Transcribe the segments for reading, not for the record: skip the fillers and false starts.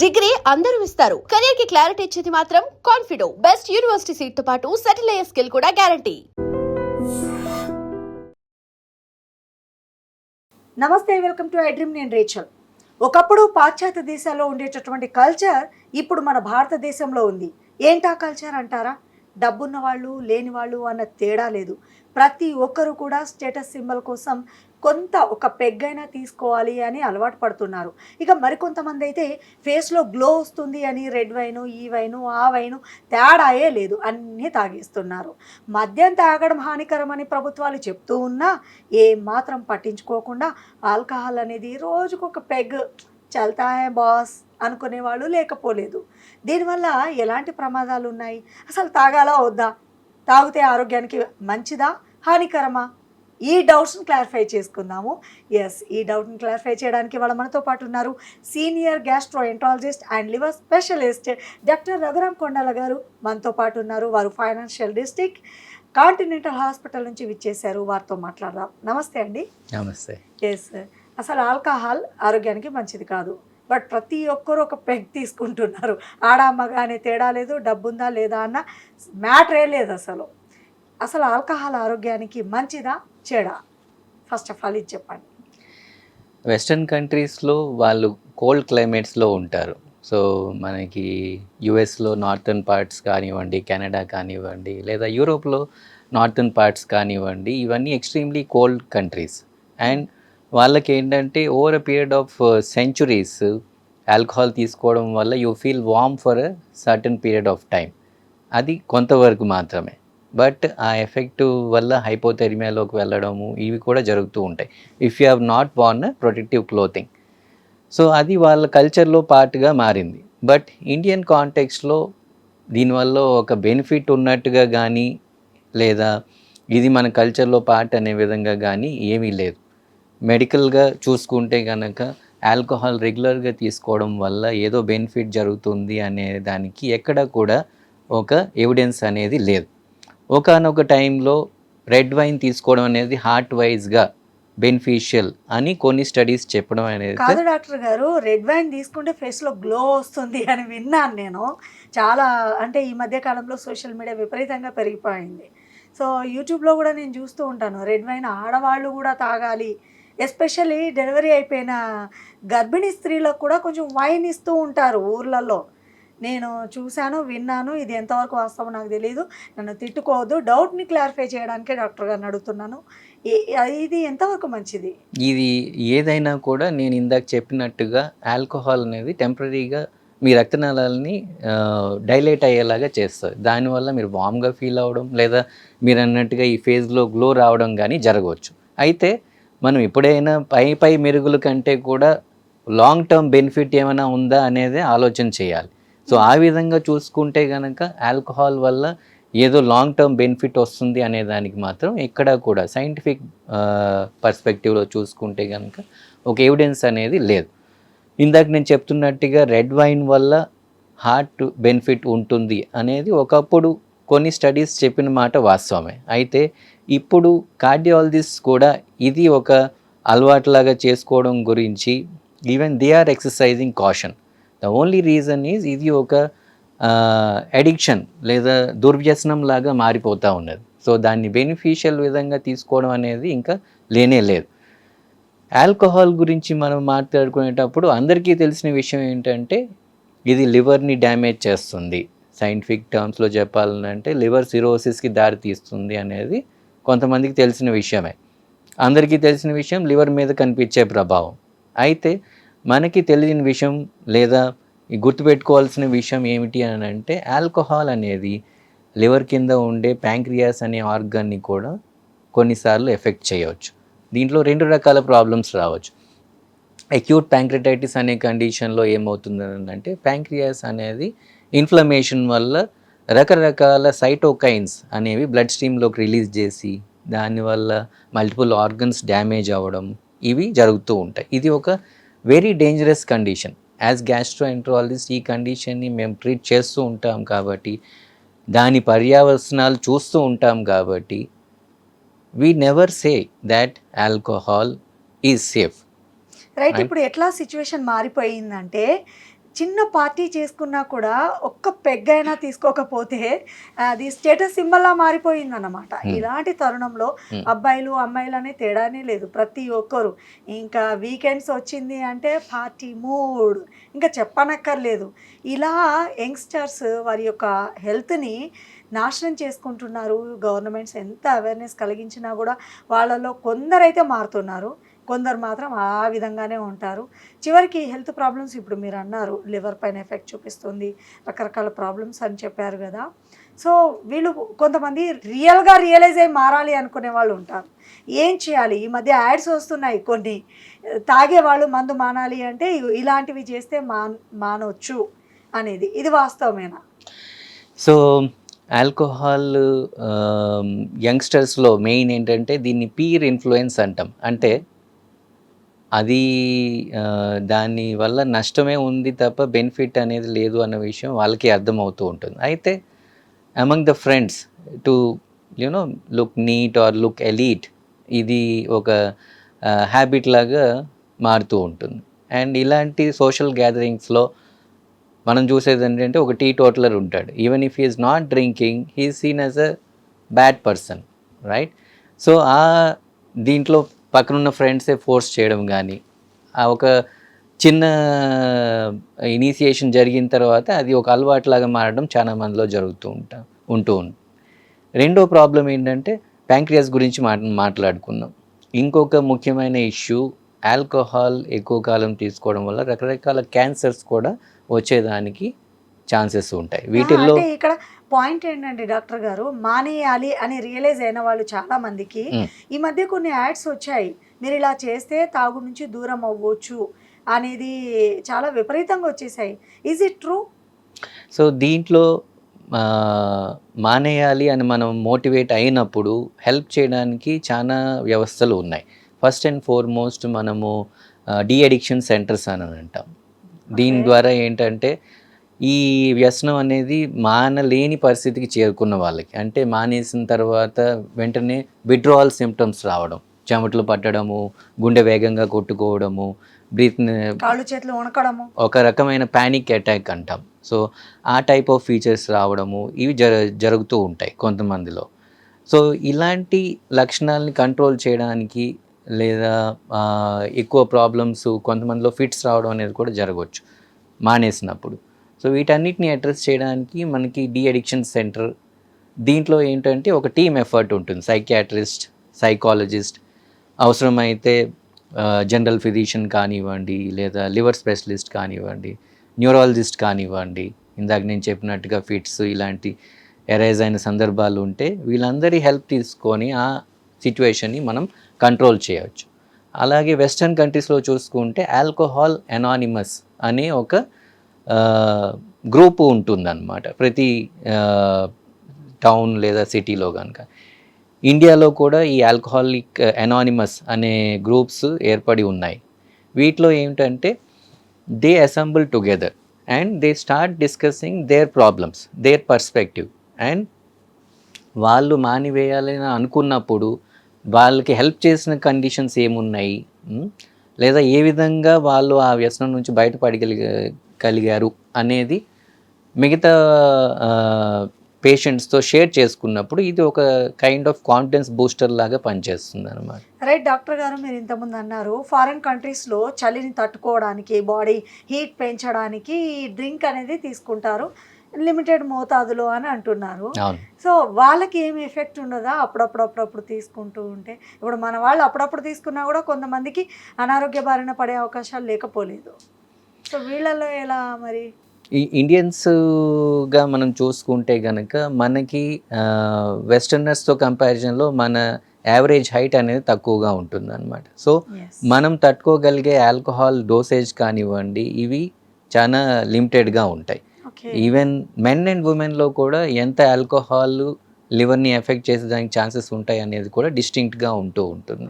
Degree అందరూ ఇస్తారు. Career కి క్లారిటీ ఇచ్చేది మాత్రం కాన్ఫిడో. బెస్ట్ యూనివర్సిటీ సీట్ తో పాటు సెటిల్ అయ్యే స్కిల్ కూడా గ్యారంటీ. నమస్తే, వెల్కమ్ టు ఐ డ్రీమ్. నేను రేచల్. ఒకప్పుడు పాశ్చాత్య దేశాల్లో ఉండేటటువంటి కల్చర్ ఇప్పుడు మన భారతదేశంలో ఉంది. ఏంటా కల్చర్ అంటారా? డబ్బున్న వాళ్ళు లేని వాళ్ళు అన్న తేడా లేదు. ప్రతి ఒక్కరు కూడా స్టేటస్ సింబల్ కోసం కొంత ఒక పెగ్గైనా తీసుకోవాలి అని అలవాటు పడుతున్నారు. ఇక మరికొంతమంది అయితే ఫేస్లో గ్లో వస్తుంది అని రెడ్ వైను, ఈ వైను, ఆ వైను తేడాయే లేదు, అన్నీ తాగేస్తున్నారు. మద్యం తాగడం హానికరమని ప్రభుత్వాలు చెప్తూ ఉన్నా ఏమాత్రం పట్టించుకోకుండా ఆల్కహాల్ అనేది రోజుకొక పెగ్ చల్తా హై బాస్ అనుకునేవాళ్ళు లేకపోలేదు. దీనివల్ల ఎలాంటి ప్రమాదాలు ఉన్నాయి? అసలు తాగాలా వద్దా? తాగితే ఆరోగ్యానికి మంచిదా హానికరమా? ఈ డౌట్స్ని క్లారిఫై చేసుకుందాము. ఈ డౌట్ని క్లారిఫై చేయడానికి వాళ్ళ మనతో పాటు ఉన్నారు senior gastroenterologist and liver specialist doctor Raghuram Kondala garu మనతో పాటు ఉన్నారు. వారు ఫైనాన్షియల్ డిస్ట్రిక్ట్ కాంటినెంటల్ హాస్పిటల్ నుంచి విచ్చేశారు. వారితో మాట్లాడదాం. నమస్తే అండి. నమస్తే. అసలు ఆల్కహాల్ ఆరోగ్యానికి మంచిది కాదు, బట్ ప్రతి ఒక్కరు ఒక పెగ్ తీసుకుంటున్నారు. ఆడమ్మగా అనే తేడా లేదు, డబ్బుందా లేదా అన్న మ్యాటరే లేదు. అసలు ఆల్కహాల్ ఆరోగ్యానికి మంచిదా చెడా? ఫస్ట్ ఆఫ్ ఆల్ ఇది చెప్పండి. వెస్టర్న్ కంట్రీస్లో వాళ్ళు కోల్డ్ క్లైమేట్స్లో ఉంటారు. సో మనకి యుఎస్లో నార్థన్ పార్ట్స్ కానివ్వండి, కెనడా కానివ్వండి, లేదా యూరోప్లో నార్థన్ పార్ట్స్ కానివ్వండి, ఇవన్నీ ఎక్స్ట్రీమ్లీ కోల్డ్ కంట్రీస్. అండ్ వాళ్ళకి ఏంటంటే over a period of centuries alcohol తీసుకోవడం వల్ల you feel warm for a certain period of time. అది కొంతవరకు మాత్రమే. బట్ ఆ ఎఫెక్ట్ వల్ల హైపోథెర్మియాలోకి వెళ్ళడము ఇవి కూడా జరుగుతూ ఉంటాయి if you have not worn protective clothing. So అది వాళ్ళ కల్చర్లో పార్ట్గా మారింది. బట్ ఇండియన్ కాంటెక్స్ట్లో దీనివల్ల ఒక బెనిఫిట్ ఉన్నట్టుగా కానీ లేదా ఇది మన కల్చర్లో పార్ట్ అనే విధంగా కానీ ఏమీ లేదు. మెడికల్గా చూసుకుంటే కనుక ఆల్కహాల్ రెగ్యులర్గా తీసుకోవడం వల్ల ఏదో బెనిఫిట్ జరుగుతుంది అనే దానికి ఎక్కడ కూడా ఒక ఎవిడెన్స్ అనేది లేదు. ఒకానొక టైంలో రెడ్ వైన్ తీసుకోవడం అనేది హార్ట్ వైజ్గా బెనిఫిషియల్ అని కొన్ని స్టడీస్ చెప్పడం అనేది. కాదు డాక్టర్ గారు, రెడ్ వైన్ తీసుకుంటే ఫేస్లో గ్లో వస్తుంది అని విన్నాను నేను. చాలా అంటే ఈ మధ్య కాలంలో సోషల్ మీడియా విపరీతంగా పెరిగిపోయింది. సో యూట్యూబ్లో కూడా నేను చూస్తూ ఉంటాను, రెడ్ వైన్ ఆడవాళ్ళు కూడా తాగాలి, ఎస్పెషల్లీ డెలివరీ అయిపోయిన గర్భిణీ స్త్రీలకు కూడా కొంచెం వైన్ ఇస్తూ ఉంటారు ఊర్లలో. నేను చూశాను, విన్నాను. ఇది ఎంతవరకు వాస్తవం నాకు తెలియదు, నన్ను తిట్టుకోవద్దు. డౌట్ని క్లారిఫై చేయడానికే డాక్టర్ గారిని అడుగుతున్నాను. ఇది ఎంతవరకు మంచిది? ఇది ఏదైనా కూడా నేను ఇందాక చెప్పినట్టుగా ఆల్కహాల్ అనేది టెంపరీగా మీ రక్తనాళాలని డైలేట్ అయ్యేలాగా చేస్తుంది. దానివల్ల మీరు వామ్గా ఫీల్ అవ్వడం లేదా మీరు అన్నట్టుగా ఈ ఫేజ్లో గ్లో రావడం కానీ జరగవచ్చు. అయితే మనం ఎప్పుడైనా పై మెరుగుల కంటే కూడా లాంగ్ టర్మ్ బెనిఫిట్ ఏమైనా ఉందా అనేది ఆలోచన చేయాలి. సో ఆ విధంగా చూసుకుంటే కనుక ఆల్కహాల్ వల్ల ఏదో లాంగ్ టర్మ్ బెనిఫిట్ వస్తుంది అనే దానికి మాత్రం ఎక్కడా కూడా సైంటిఫిక్ పర్స్పెక్టివ్లో చూసుకుంటే కనుక ఒక ఎవిడెన్స్ అనేది లేదు. ఇందాక నేను చెప్తున్నట్టుగా రెడ్ వైన్ వల్ల హార్ట్ బెనిఫిట్ ఉంటుంది అనేది ఒకప్పుడు కొన్ని స్టడీస్ చెప్పిన మాట వాస్తవమే. అయితే ఇప్పుడు కార్డియాలజిస్ట్ కూడా ఇది ఒక అలవాటులాగా చేసుకోవడం గురించి even they are exercising caution. The only reason is ఇది ఒక అడిక్షన్ లేదా దుర్వ్యసనం లాగా మారిపోతూ ఉన్నది. సో దాన్ని బెనిఫిషియల్ విధంగా తీసుకోవడం అనేది ఇంకా లేనే లేదు. ఆల్కహాల్ గురించి మనం మాట్లాడుకునేటప్పుడు అందరికీ తెలిసిన విషయం ఏంటంటే ఇది లివర్ని డ్యామేజ్ చేస్తుంది. సైంటిఫిక్ టర్మ్స్లో చెప్పాలంటే లివర్ సిరోసిస్కి దారి తీస్తుంది అనేది కొంతమందికి తెలిసిన విషయమే. అందరికీ తెలిసిన విషయం లివర్ మీద కనిపించే ప్రభావం. అయితే మనకి తెలియని విషయం లేదా గుర్తుపెట్టుకోవాల్సిన విషయం ఏమిటి అని అంటే ఆల్కహాల్ అనేది లివర్ కింద ఉండే ప్యాంక్రియాస్ అనే ఆర్గాన్ని కూడా కొన్నిసార్లు ఎఫెక్ట్ చేయవచ్చు. దీంట్లో 2 రకాల ప్రాబ్లమ్స్ రావచ్చు. అక్యూట్ ప్యాంక్రిటైటిస్ అనే కండిషన్లో ఏమవుతుందంటే ప్యాంక్రియాస్ అనేది ఇన్ఫ్లమేషన్ వల్ల రకరకాల సైటోకైన్స్ అనేవి బ్లడ్ స్ట్రీమ్లోకి రిలీజ్ చేసి దానివల్ల మల్టిపుల్ ఆర్గన్స్ డ్యామేజ్ అవ్వడం ఇవి జరుగుతూ ఉంటాయి. ఇది ఒక very dangerous condition. As gastroenterologist ఈ కండిషన్ని మేము ట్రీట్ చేస్తూ ఉంటాం కాబట్టి దాని పర్యవసనాలు చూస్తూ ఉంటాం కాబట్టి we never say that alcohol is safe. Right. ఇప్పుడు ఎట్లా సిచ్యువేషన్ మారిపోయిందంటే చిన్న పార్టీ చేసుకున్నా కూడా ఒక్క పెగ్గైనా తీసుకోకపోతే అది స్టేటస్ సింబల్లా మారిపోయిందన్నమాట. ఇలాంటి తరుణంలో అబ్బాయిలు అమ్మాయిలు అనే తేడానే లేదు, ప్రతి ఒక్కరు ఇంకా వీకెండ్స్ వచ్చింది అంటే పార్టీ మూడ్ ఇంకా చెప్పనక్కర్లేదు. ఇలా యంగ్స్టర్స్ వారి యొక్క హెల్త్ని నాశనం చేసుకుంటున్నారు. గవర్నమెంట్స్ ఎంత అవేర్నెస్ కలిగించినా కూడా వాళ్ళలో కొందరైతే మారుతున్నారు, కొందరు మాత్రం ఆ విధంగానే ఉంటారు. చివరికి హెల్త్ ప్రాబ్లమ్స్ ఇప్పుడు మీరు అన్నారు లివర్ పైన ఎఫెక్ట్ చూపిస్తుంది, రకరకాల ప్రాబ్లమ్స్ అని చెప్పారు కదా. సో వీళ్ళు కొంతమంది రియల్గా రియలైజ్ అయ్యి మారాలి అనుకునే వాళ్ళు ఉంటారు. ఏం చేయాలి? ఈ మధ్య యాడ్స్ వస్తున్నాయి కొన్ని, తాగే వాళ్ళు మందు మానాలి అంటే ఇలాంటివి చేస్తే మానవచ్చు అనేది, ఇది వాస్తవమేనా? సో ఆల్కహాల్ యంగ్స్టర్స్లో మెయిన్ ఏంటంటే దీన్ని పీర్ ఇన్ఫ్లుయెన్స్ అంటాం. అంటే అది దాని వల్ల నష్టమే ఉంది తప్ప బెనిఫిట్ అనేది లేదు అన్న విషయం వాళ్ళకి అర్థమవుతూ ఉంటుంది. అయితే among the friends to you know look neat or look elite, ఇది ఒక హ్యాబిట్ లాగా మారుతూ ఉంటుంది. అండ్ ఇలాంటి సోషల్ గ్యాదరింగ్స్లో మనం చూసేది ఏంటంటే ఒక టీ టోటలర్ ఉంటాడు, even if he's not drinking he seen as a bad person, right? So ఆ దీంట్లో పక్కనున్న ఫ్రెండ్సే ఫోర్స్ చేయడం కానీ, ఆ ఒక చిన్న ఇనిషియేషన్ జరిగిన తర్వాత అది ఒక అలవాటులాగా మారడం చాలా మందిలో ఉంటూ ఉంది. రెండో ప్రాబ్లం ఏంటంటే ప్యాంక్రియాస్ గురించి మాట్లాడుకున్నాం. ఇంకొక ముఖ్యమైన ఇష్యూ, ఆల్కహాల్ ఎక్కువ కాలం తీసుకోవడం వల్ల రకరకాల క్యాన్సర్స్ కూడా వచ్చేదానికి ఛాన్సెస్ ఉంటాయి. వీటిల్లో ఇక్కడ పాయింట్ ఏంటంటే డాక్టర్ గారు, మానేయాలి అని రియలైజ్ అయిన వాళ్ళు చాలా మందికి ఈ మధ్య కొన్ని యాడ్స్ వచ్చాయి, మీరు ఇలా చేస్తే తాగు నుంచి దూరం అవ్వచ్చు అనేది చాలా విపరీతంగా వచ్చేసాయి. Is it true? సో దీంట్లో మానేయాలి అని మనం మోటివేట్ అయినప్పుడు హెల్ప్ చేయడానికి చాలా వ్యవస్థలు ఉన్నాయి. ఫస్ట్ అండ్ ఫార్మోస్ట్ మనము డీ అడిక్షన్ సెంటర్స్ అని అంటాం. దీని ద్వారా ఏంటంటే ఈ వ్యసనం అనేది మానలేని పరిస్థితికి చేరుకున్న వాళ్ళకి, అంటే మానేసిన తర్వాత వెంటనే విత్డ్రావల్ సిమ్టమ్స్ రావడం, చెమటలు పట్టడము, గుండె వేగంగా కొట్టుకోవడము, బ్రీత్ కాళ్ళు చేతులు వణకడము, ఒక రకమైన ప్యానిక్ అటాక్ అంటాం. సో ఆ టైప్ ఆఫ్ ఫీచర్స్ రావడము ఇవి జరుగుతూ ఉంటాయి కొంతమందిలో. సో ఇలాంటి లక్షణాలని కంట్రోల్ చేయడానికి లేదా ఎక్కువ ప్రాబ్లమ్స్ కొంతమందిలో ఫిట్స్ రావడం అనేది కూడా జరగవచ్చు మానేసినప్పుడు. సో వీటన్నిటిని అడ్రస్ చేయడానికి మనకి డీ అడిక్షన్ సెంటర్, దీంట్లో ఏంటంటే ఒక టీమ్ ఎఫర్ట్ ఉంటుంది. సైకియాట్రిస్ట్, సైకాలజిస్ట్, అవసరమైతే జనరల్ ఫిజిషియన్ కానివ్వండి, లేదా లివర్ స్పెషలిస్ట్ కానివ్వండి, న్యూరాలజిస్ట్ కానివ్వండి, ఇందాక నేను చెప్పినట్టుగా ఫిట్స్ ఇలాంటి ఎరైజ్ అయిన సందర్భాలు ఉంటే వీళ్ళందరి హెల్ప్ తీసుకొని ఆ సిచ్యువేషన్ని మనం కంట్రోల్ చేయవచ్చు. అలాగే వెస్టర్న్ కంట్రీస్లో చూసుకుంటే ఆల్కహాల్ అనానిమస్ అనే ఒక గ్రూపు ఉంటుందన్నమాట ప్రతి టౌన్ లేదా సిటీలో కనుక. ఇండియాలో కూడా ఈ ఆల్కహాలిక్ అనానిమస్ అనే గ్రూప్స్ ఏర్పడి ఉన్నాయి. వీటిలో ఏమిటంటే they assemble together and they start discussing their problems, their perspective. And వాళ్ళు మానివేయాలని అనుకున్నప్పుడు వాళ్ళకి హెల్ప్ చేసిన కండిషన్స్ ఏమున్నాయి, లేదా ఏ విధంగా వాళ్ళు ఆ వ్యసనం నుంచి బయటపడగలిగారు అనేది మిగతా పేషెంట్స్తో షేర్ చేసుకున్నప్పుడు ఇది ఒక కైండ్ ఆఫ్ కాన్ఫిడెన్స్ బూస్టర్ లాగా పనిచేస్తుంది అనమాట. రైట్ డాక్టర్ గారు, మీరు ఇంతకుముందు అన్నారు ఫారిన్ కంట్రీస్లో చలిని తట్టుకోవడానికి, బాడీ హీట్ పెంచడానికి డ్రింక్ అనేది తీసుకుంటారు లిమిటెడ్ మోతాదులో అని అంటున్నారు. సో వాళ్ళకి ఏమి ఎఫెక్ట్ ఉండదా అప్పుడప్పుడు తీసుకుంటూ ఉంటే? ఇప్పుడు మన వాళ్ళు అప్పుడప్పుడు తీసుకున్నా కూడా కొంతమందికి అనారోగ్య బారిన పడే అవకాశాలు లేకపోలేదు. సో వీళ్ళలో ఎలా మరి? ఈ ఇండియన్స్గా మనం చూసుకుంటే కనుక మనకి వెస్టర్నర్స్తో కంపారిజన్లో మన యావరేజ్ హైట్ అనేది తక్కువగా ఉంటుంది అనమాట. సో మనం తట్టుకోగలిగే ఆల్కహాల్ డోసేజ్ కానివ్వండి ఇవి చాలా లిమిటెడ్గా ఉంటాయి. ఈవెన్ మెన్ అండ్ ఉమెన్లో కూడా ఎంత ఆల్కహాల్ లివర్ని ఎఫెక్ట్ చేసేదానికి ఛాన్సెస్ ఉంటాయి అనేది కూడా డిస్టింక్ట్గా ఉంటుంది.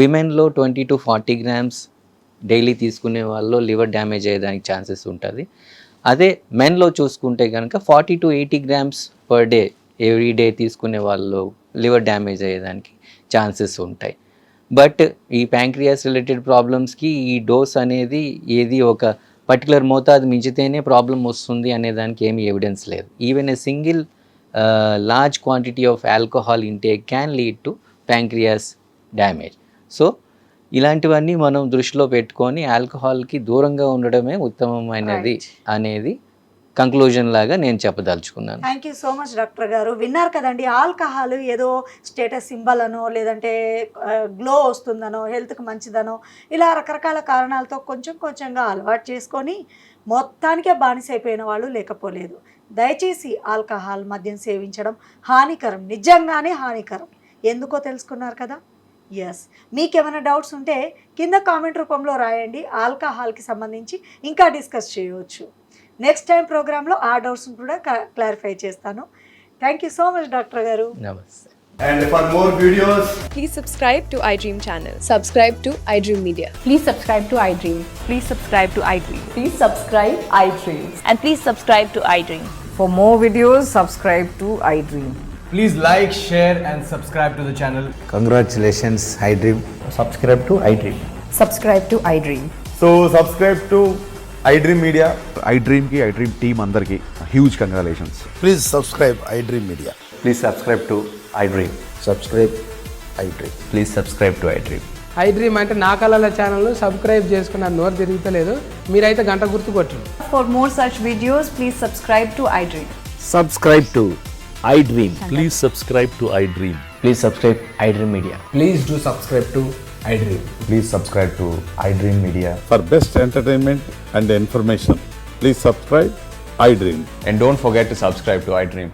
విమెన్లో 20 to 40 grams డైలీ తీసుకునే వాళ్ళు లివర్ డ్యామేజ్ అయ్యేదానికి ఛాన్సెస్ ఉంటుంది. అదే మెన్లో చూసుకుంటే కనుక 40 to 80 grams per day every day తీసుకునే వాళ్ళు లివర్ డ్యామేజ్ అయ్యేదానికి ఛాన్సెస్ ఉంటాయి. బట్ ఈ ప్యాంక్రియాస్ రిలేటెడ్ ప్రాబ్లమ్స్కి ఈ డోస్ అనేది ఏది ఒక పర్టికులర్ మోతాదు మించితేనే ప్రాబ్లం వస్తుంది అనే దానికి ఏమీ ఎవిడెన్స్ లేదు. Even a single large quantity of alcohol intake can lead to pancreas damage. So ఇలాంటివన్నీ మనం దృష్టిలో పెట్టుకొని ఆల్కహాల్కి దూరంగా ఉండడమే ఉత్తమమైనది అనేది కంక్లూజన్ లాగా నేను చెప్పదలుచుకున్నాను. Thank you so much doctor గారు. విన్నారు కదండి, ఆల్కహాల్ ఏదో స్టేటస్ సింబల్ అనో లేదంటే గ్లో వస్తుందనో హెల్త్కి మంచిదనో ఇలా రకరకాల కారణాలతో కొంచెం కొంచెంగా అలవాటు చేసుకొని మొత్తానికే బానిసైపోయిన వాళ్ళు లేకపోలేదు. దయచేసి ఆల్కహాల్ మద్యం సేవించడం హానికరం, నిజంగానే హానికరం. ఎందుకో తెలుసుకున్నారు కదా. ఎస్, మీకేమైనా డౌట్స్ ఉంటే కింద కామెంట్ రూపంలో రాయండి. ఆల్కహాల్కి సంబంధించి ఇంకా డిస్కస్ చేయవచ్చు. నెక్స్ట్ టైం ప్రోగ్రాంలో ఆ డౌట్స్ని కూడా క్లారిఫై చేస్తాను. Thank you so much doctor గారు. నమస్తే. And for more videos, Please subscribe to iDream channel. Subscribe to iDream Media. Please subscribe to iDream. Please subscribe to iDream. Please subscribe iDream. And please subscribe to iDream. For more videos, subscribe to iDream. please like, share and subscribe to the channel. Congratulations, iDream. Subscribe to iDream. Subscribe to iDream. So subscribe to iDream Media. iDream की iDream team अंदर की huge congratulations. Please subscribe iDream Media. Please subscribe to iDream. Subscribe iDream. Please subscribe to iDream. iDream అంటే నా కళల channel subscribe చేసుకున్న నోరు తిరుగుతలేదు, మీరైతే గంట గుర్తు కొట్టండి. For more such videos, please subscribe to iDream. Subscribe to iDream. Please subscribe to iDream. Please subscribe iDream Media. Please do subscribe to iDream. Please subscribe to iDream Media. For best entertainment and information, please subscribe iDream. And don't forget to subscribe to iDream.